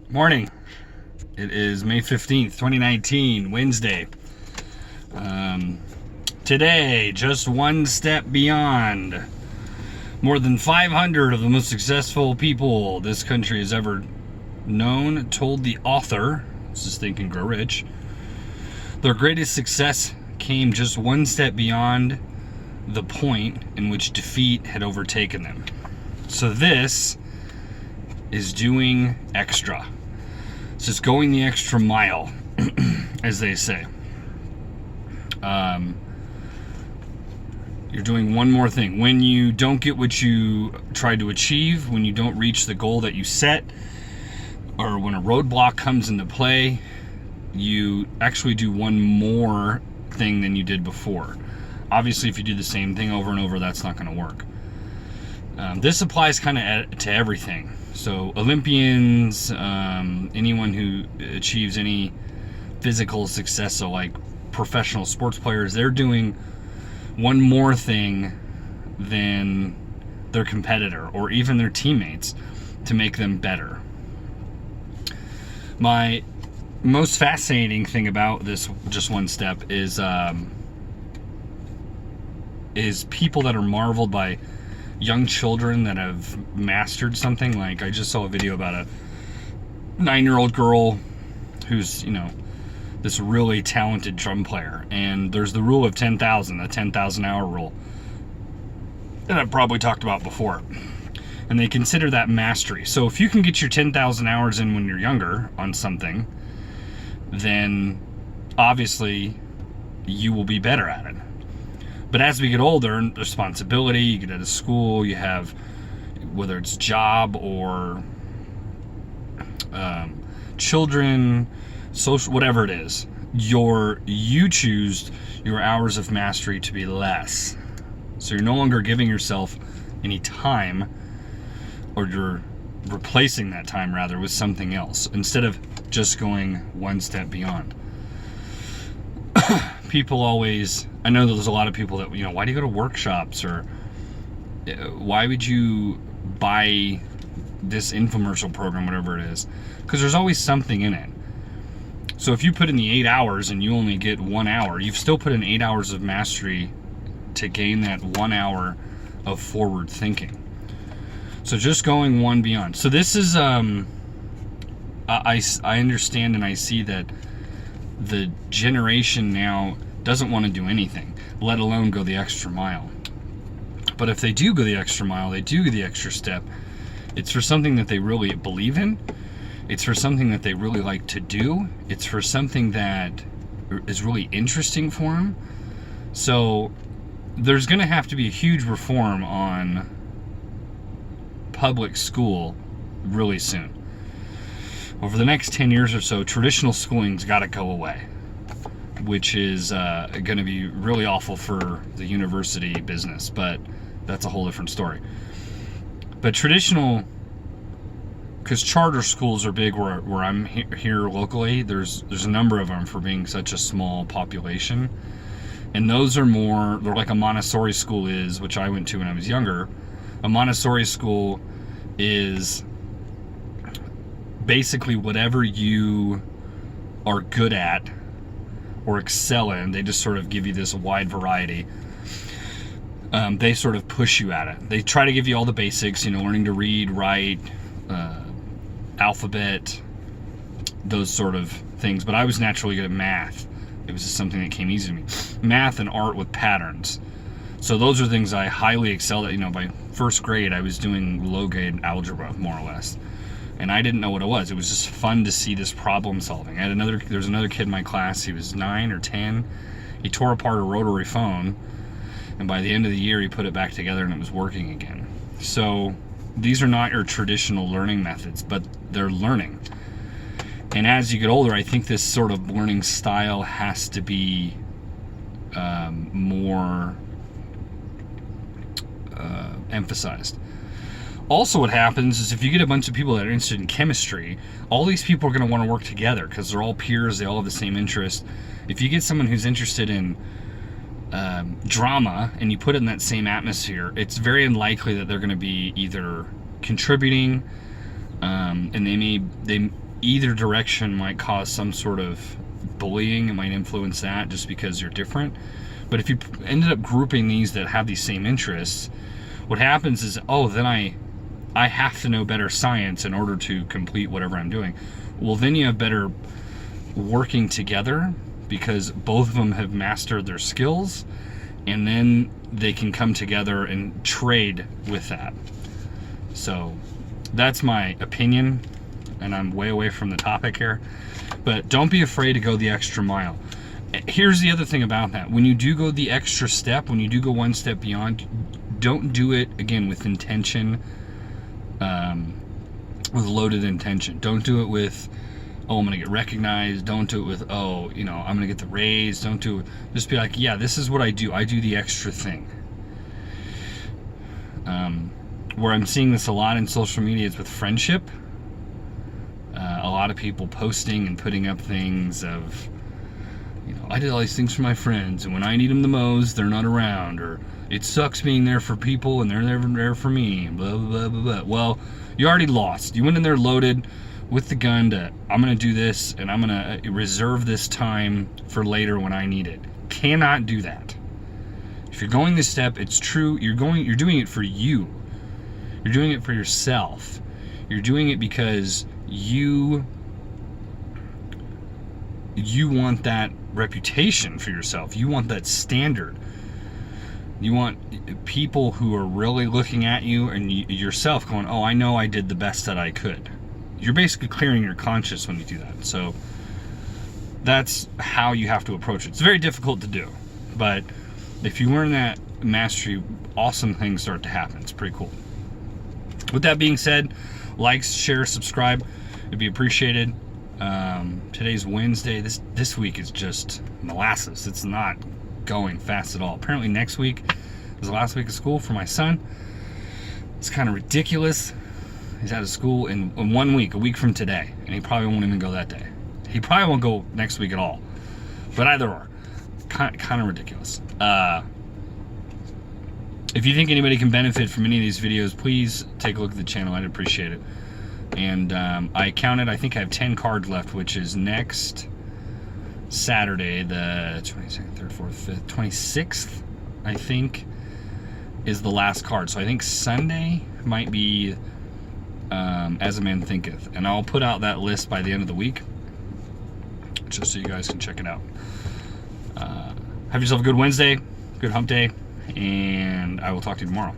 Morning. It is May 15th, 2019, Wednesday. Today, just one step beyond. More than 500 of the most successful people this country has ever known told the author, this is Think and Grow Rich, their greatest success came just one step beyond the point in which defeat had overtaken them. So this is doing extra. It's just going the extra mile, as they say. You're doing one more thing. When you don't get what you tried to achieve, when you don't reach the goal that you set, or when a roadblock comes into play, you actually do one more thing than you did before. Obviously, if you do the same thing over and over, that's not going to work. This applies kind of to everything. So Olympians, anyone who achieves any physical success, so like professional sports players, they're doing one more thing than their competitor or even their teammates to make them better. My most fascinating thing about this just one step is people that are marveled by young children that have mastered something. Like I just saw a video about a 9-year-old girl who's, this really talented drum player, and there's the rule of 10,000, the 10,000 hour rule that I've probably talked about before, and they consider that mastery. So if you can get your 10,000 hours in when you're younger on something, then obviously you will be better at it. But as we get older, responsibility, you get out of school, you have, whether it's job or children, social, whatever it is, you choose your hours of mastery to be less. So you're no longer giving yourself any time, or you're replacing that time rather with something else instead of just going one step beyond. People always, I know that there's a lot of people that, why do you go to workshops, or why would you buy this infomercial program, whatever it is? Because there's always something in it. So if you put in the 8 hours and you only get 1 hour, you've still put in 8 hours of mastery to gain that 1 hour of forward thinking. So just going one beyond. So this is, I understand and I see that the generation now doesn't want to do anything, let alone go the extra mile. But if they do go the extra mile, they do the extra step, it's for something that they really believe in. It's for something that they really like to do. It's for something that is really interesting for them. So there's going to have to be a huge reform on public school really soon. Over the next 10 years or so, traditional schooling's got to go away, which is going to be really awful for the university business, but that's a whole different story. But traditional, because charter schools are big where I'm here locally, there's a number of them for being such a small population. And those are more, they're like a Montessori school is, which I went to when I was younger. A Montessori school is basically whatever you are good at or excel in, they just sort of give you this wide variety. They sort of push you at it. They try to give you all the basics, learning to read, write, alphabet, those sort of things. But I was naturally good at math. It was just something that came easy to me. Math and art with patterns. So those are things I highly excelled at. By first grade, I was doing low-grade algebra, more or less. And I didn't know what it was. It was just fun to see this problem solving. There was another kid in my class, he was 9 or 10. He tore apart a rotary phone, and by the end of the year, he put it back together and it was working again. So these are not your traditional learning methods, but they're learning. And as you get older, I think this sort of learning style has to be more emphasized. Also, what happens is if you get a bunch of people that are interested in chemistry, all these people are going to want to work together because they're all peers, they all have the same interest. If you get someone who's interested in drama and you put it in that same atmosphere, it's very unlikely that they're going to be either contributing, and they either direction might cause some sort of bullying. It might influence that just because you're different. But if you ended up grouping these that have these same interests, what happens is, oh, then I have to know better science in order to complete whatever I'm doing. Well, then you have better working together because both of them have mastered their skills, and then they can come together and trade with that. So that's my opinion, and I'm way away from the topic here. But don't be afraid to go the extra mile. Here's the other thing about that. When you do go the extra step, when you do go one step beyond, don't do it, again, with intention, with loaded intention. Don't do it with, oh, I'm going to get recognized. Don't do it with, oh, I'm going to get the raise. Don't do it. Just be like, yeah, this is what I do. I do the extra thing. Where I'm seeing this a lot in social media is with friendship. A lot of people posting and putting up things of, I did all these things for my friends, and when I need them the most, they're not around, or it sucks being there for people and they're never there for me, blah, blah, blah, blah. Well, you already lost. You went in there loaded with the gun to, I'm going to do this, and I'm going to reserve this time for later when I need it. Cannot do that. If you're going this step, it's true. You're doing it for you. You're doing it for yourself. You're doing it because you want that reputation for yourself. You want that standard. You want people who are really looking at you and yourself going, oh, I know I did the best that I could. You're basically clearing your conscience when you do that. So that's how you have to approach it. It's very difficult to do, but if you learn that mastery, awesome things start to happen. It's pretty cool. With that being said, likes, share, subscribe. It'd be appreciated. Today's Wednesday. This week is just molasses. It's not going fast at all. Apparently next week is the last week of school for my son. It's kind of ridiculous. He's out of school in 1 week, a week from today, and he probably won't even go that day. He probably won't go next week at all. But either or, kind of ridiculous. If you think anybody can benefit from any of these videos, please take a look at the channel. I'd appreciate it. And I think I have 10 cards left, which is next Saturday, the 22nd, 3rd, 4th, 5th, 26th, I think, is the last card. So I think Sunday might be As a Man Thinketh. And I'll put out that list by the end of the week, just so you guys can check it out. Have yourself a good Wednesday, good hump day, and I will talk to you tomorrow.